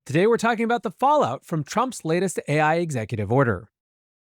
Today we're talking about the fallout from Trump's latest AI executive order.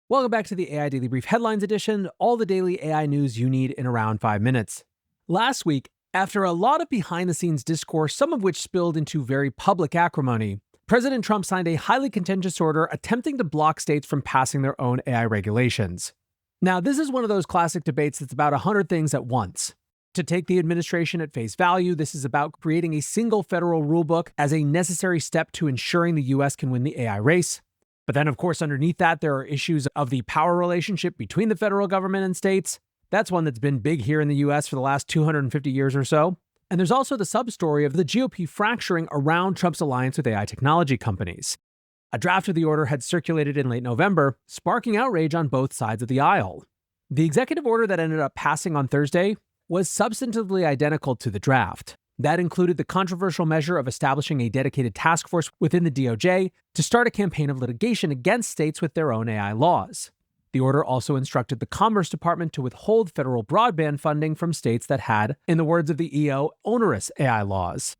Welcome back to the AI Daily Brief Headlines Edition, all the daily AI news you need in around 5 minutes. Last week, after a lot of behind-the-scenes discourse, some of which spilled into very public acrimony, President Trump signed a highly contentious order attempting to block states from passing their own AI regulations. Now, this is one of those classic debates that's about 100 things at once. To take the administration at face value, this is about creating a single federal rulebook as a necessary step to ensuring the US can win the AI race. But then, of course, underneath that, there are issues of the power relationship between the federal government and states. That's one that's been big here in the US for the last 250 years or so. And there's also the sub-story of the GOP fracturing around Trump's alliance with AI technology companies. A draft of the order had circulated in late November, sparking outrage on both sides of the aisle. The executive order that ended up passing on Thursday was substantively identical to the draft. That included the controversial measure of establishing a dedicated task force within the DOJ to start a campaign of litigation against states with their own AI laws. The order also instructed the Commerce Department to withhold federal broadband funding from states that had, in the words of the EO, onerous AI laws.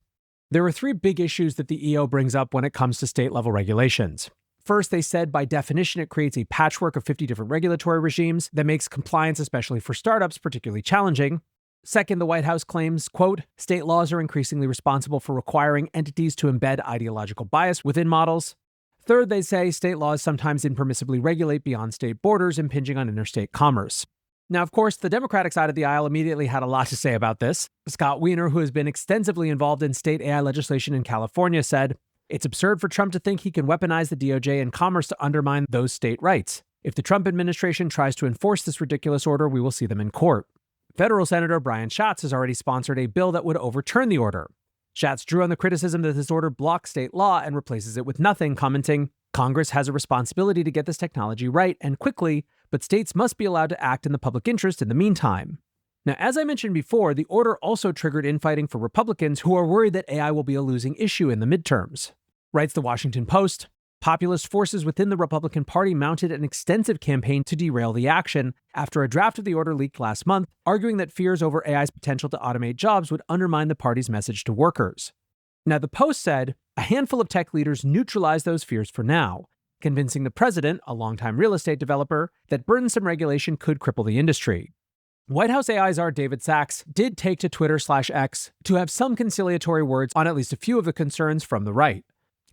There are three big issues that the EO brings up when it comes to state-level regulations. First, they said by definition it creates a patchwork of 50 different regulatory regimes that makes compliance, especially for startups, particularly challenging. Second, the White House claims, quote, state laws are increasingly responsible for requiring entities to embed ideological bias within models. Third, they say state laws sometimes impermissibly regulate beyond state borders, impinging on interstate commerce. Now, of course, the Democratic side of the aisle immediately had a lot to say about this. Scott Wiener, who has been extensively involved in state AI legislation in California, said, it's absurd for Trump to think he can weaponize the DOJ and Commerce to undermine those state rights. If the Trump administration tries to enforce this ridiculous order, we will see them in court. Federal Senator Brian Schatz has already sponsored a bill that would overturn the order. Schatz drew on the criticism that this order blocks state law and replaces it with nothing, commenting, Congress has a responsibility to get this technology right and quickly, but states must be allowed to act in the public interest in the meantime. Now, as I mentioned before, the order also triggered infighting for Republicans who are worried that AI will be a losing issue in the midterms. Writes the Washington Post, populist forces within the Republican Party mounted an extensive campaign to derail the action after a draft of the order leaked last month, arguing that fears over AI's potential to automate jobs would undermine the party's message to workers. Now, the Post said a handful of tech leaders neutralized those fears for now, convincing the president, a longtime real estate developer, that burdensome regulation could cripple the industry. White House AI czar David Sachs did take to Twitter/X to have some conciliatory words on at least a few of the concerns from the right.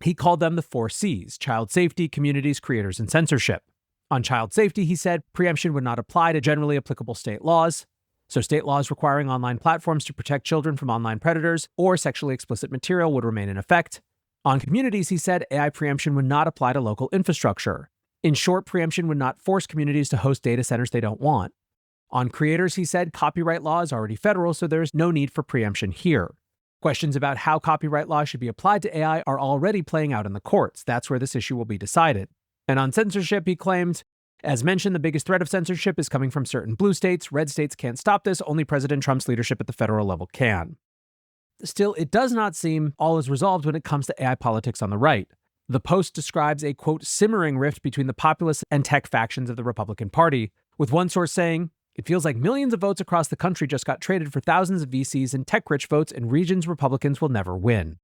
He called them the 4 C's: child safety, communities, creators, and censorship. On child safety, he said preemption would not apply to generally applicable state laws. So state laws requiring online platforms to protect children from online predators or sexually explicit material would remain in effect. On communities, he said AI preemption would not apply to local infrastructure. In short, preemption would not force communities to host data centers they don't want. On creators, he said copyright law is already federal, so there's no need for preemption here. Questions about how copyright law should be applied to AI are already playing out in the courts. That's where this issue will be decided. And on censorship, he claimed, as mentioned, the biggest threat of censorship is coming from certain blue states. Red states can't stop this. Only President Trump's leadership at the federal level can. Still, it does not seem all is resolved when it comes to AI politics on the right. The Post describes a, quote, simmering rift between the populist and tech factions of the Republican Party, with one source saying, it feels like millions of votes across the country just got traded for thousands of VCs and tech-rich votes in regions Republicans will never win.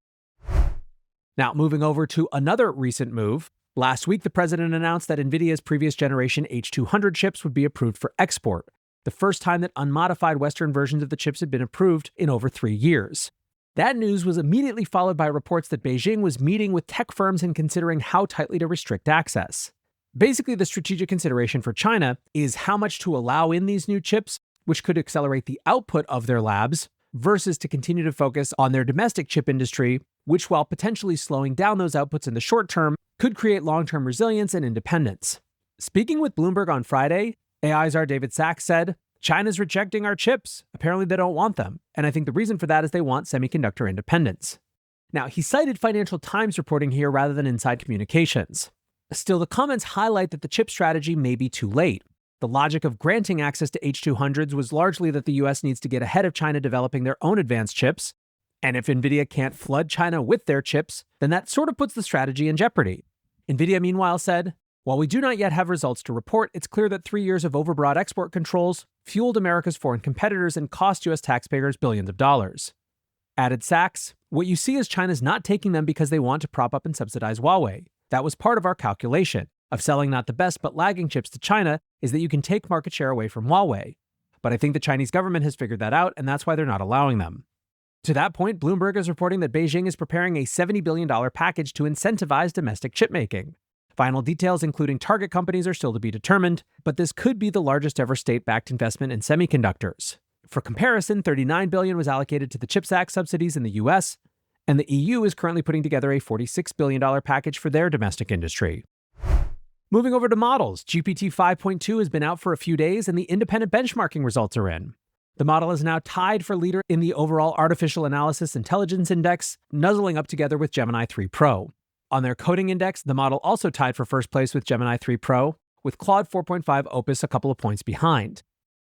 Now, moving over to another recent move. Last week, the president announced that Nvidia's previous generation H200 chips would be approved for export, the first time that unmodified Western versions of the chips had been approved in over 3 years. That news was immediately followed by reports that Beijing was meeting with tech firms and considering how tightly to restrict access. Basically, the strategic consideration for China is how much to allow in these new chips, which could accelerate the output of their labs, versus to continue to focus on their domestic chip industry, which, while potentially slowing down those outputs in the short term, could create long-term resilience and independence. Speaking with Bloomberg on Friday, AI czar David Sachs said, China's rejecting our chips. Apparently they don't want them. And I think the reason for that is they want semiconductor independence. Now, he cited Financial Times reporting here rather than Inside Communications. Still, the comments highlight that the chip strategy may be too late. The logic of granting access to H200s was largely that the US needs to get ahead of China developing their own advanced chips. And if Nvidia can't flood China with their chips, then that sort of puts the strategy in jeopardy. Nvidia, meanwhile, said, while we do not yet have results to report, it's clear that 3 years of overbroad export controls fueled America's foreign competitors and cost US taxpayers billions of dollars. Added Sachs, what you see is China's not taking them because they want to prop up and subsidize Huawei. That was part of our calculation of selling not the best but lagging chips to China is that you can take market share away from Huawei. But I think the Chinese government has figured that out, and that's why they're not allowing them. To that point, Bloomberg is reporting that Beijing is preparing a $70 billion package to incentivize domestic chipmaking. Final details, including target companies, are still to be determined, but this could be the largest ever state-backed investment in semiconductors. For comparison, $39 billion was allocated to the CHIPS Act subsidies in the US, and the EU is currently putting together a $46 billion package for their domestic industry. Moving over to models, GPT 5.2 has been out for a few days, and the independent benchmarking results are in. The model is now tied for leader in the overall Artificial Analysis Intelligence Index, nuzzling up together with Gemini 3 Pro. On their coding index, the model also tied for first place with Gemini 3 Pro, with Claude 4.5 Opus a couple of points behind.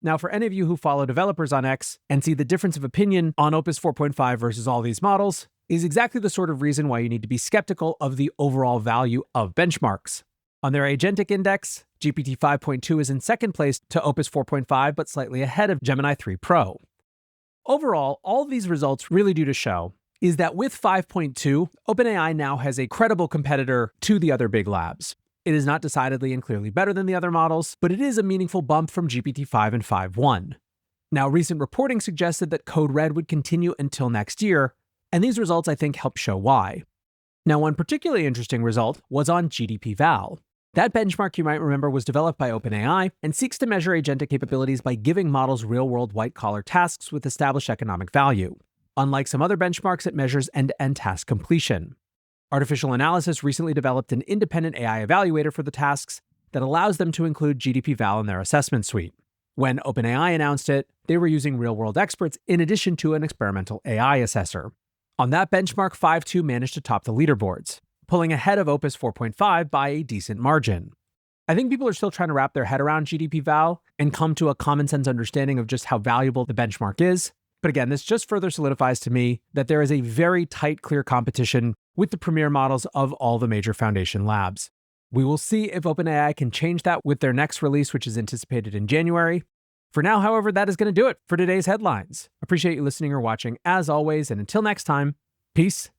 Now, for any of you who follow developers on X and see the difference of opinion on Opus 4.5 versus all these models, is exactly the sort of reason why you need to be skeptical of the overall value of benchmarks. On their agentic index, GPT 5.2 is in second place to Opus 4.5, but slightly ahead of Gemini 3 Pro. Overall, all these results really do to show is that with 5.2, OpenAI now has a credible competitor to the other big labs. It is not decidedly and clearly better than the other models, but it is a meaningful bump from GPT-5 and 5.1. Now, recent reporting suggested that Code Red would continue until next year, and these results, I think, help show why. Now, one particularly interesting result was on GDP Val. That benchmark, you might remember, was developed by OpenAI and seeks to measure agentic capabilities by giving models real-world white-collar tasks with established economic value. Unlike some other benchmarks, it measures end-to-end task completion. Artificial Analysis recently developed an independent AI evaluator for the tasks that allows them to include GDP Val in their assessment suite. When OpenAI announced it, they were using real-world experts in addition to an experimental AI assessor. On that benchmark, 5.2 managed to top the leaderboards, pulling ahead of Opus 4.5 by a decent margin. I think people are still trying to wrap their head around GDP Val and come to a common sense understanding of just how valuable the benchmark is. But again, this just further solidifies to me that there is a very tight, clear competition with the premier models of all the major foundation labs. We will see if OpenAI can change that with their next release, which is anticipated in January. For now, however, that is going to do it for today's headlines. Appreciate you listening or watching as always, and until next time, peace